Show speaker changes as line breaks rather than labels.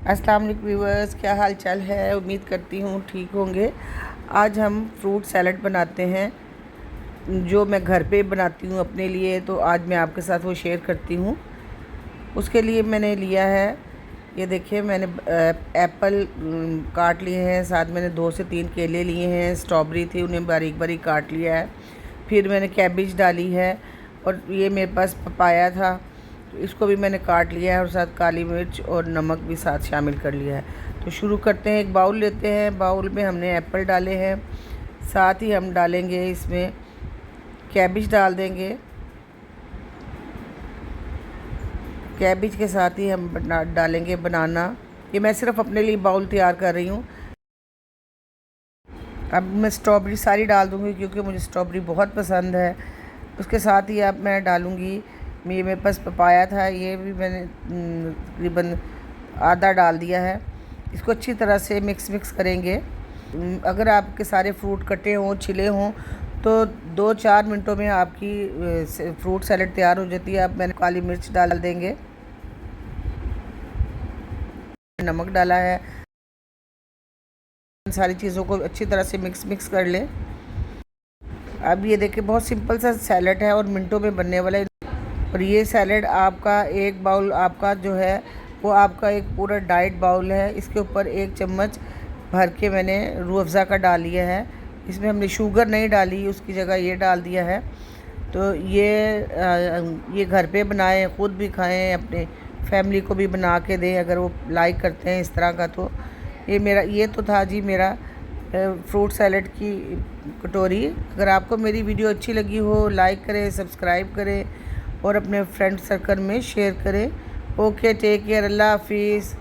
अस्सलाम वालेकुम व्यूअर्स, क्या हाल चाल है। उम्मीद करती हूँ ठीक होंगे। आज हम फ्रूट सैलड बनाते हैं जो मैं घर पे बनाती हूँ अपने लिए, तो आज मैं आपके साथ वो शेयर करती हूँ। उसके लिए मैंने लिया है, ये देखिए, मैंने एप्पल काट लिए हैं, साथ मैंने 2 से 3 केले लिए हैं, स्ट्रॉबेरी थी उन्हें बारीक बारीक काट लिया है, फिर मैंने कैबेज डाली है और ये मेरे पास पपाया था तो इसको भी मैंने काट लिया है और साथ काली मिर्च और नमक भी साथ शामिल कर लिया है। तो शुरू करते हैं। एक बाउल लेते हैं, बाउल में हमने एप्पल डाले हैं, साथ ही हम डालेंगे इसमें कैबेज डाल देंगे। कैबेज के साथ ही हम डालेंगे बनाना। ये मैं सिर्फ अपने लिए बाउल तैयार कर रही हूँ। अब मैं स्ट्रॉबेरी सारी डाल दूँगी क्योंकि मुझे स्ट्रॉबेरी बहुत पसंद है। उसके साथ ही अब मैं डालूँगी, ये मेरे पास पपाया था, ये भी मैंने तकरीबन आधा डाल दिया है। इसको अच्छी तरह से मिक्स करेंगे। अगर आपके सारे फ्रूट कटे हों, छिले हों, तो 2-4 मिनटों में आपकी फ्रूट सैलड तैयार हो जाती है। अब मैंने काली मिर्च डाल देंगे, नमक डाला है, सारी चीज़ों को अच्छी तरह से मिक्स कर लें। अब ये देखिए, बहुत सिंपल सा सैलड है और मिनटों में बनने वाला है। और ये सैलड आपका एक बाउल आपका जो है वो आपका एक पूरा डाइट बाउल है। इसके ऊपर 1 चम्मच भर के मैंने रूह अफ़ज़ा का डाल लिया है। इसमें हमने शुगर नहीं डाली, उसकी जगह ये डाल दिया है। तो ये घर पे बनाएं, ख़ुद भी खाएं, अपने फैमिली को भी बना के दें अगर वो लाइक करते हैं इस तरह का। तो ये तो था जी मेरा फ्रूट सैलड की कटोरी। अगर आपको मेरी वीडियो अच्छी लगी हो, लाइक करें, सब्सक्राइब करें और अपने फ्रेंड सर्कल में शेयर करें। ओके, टेक केयर, अल्लाह हाफिज़।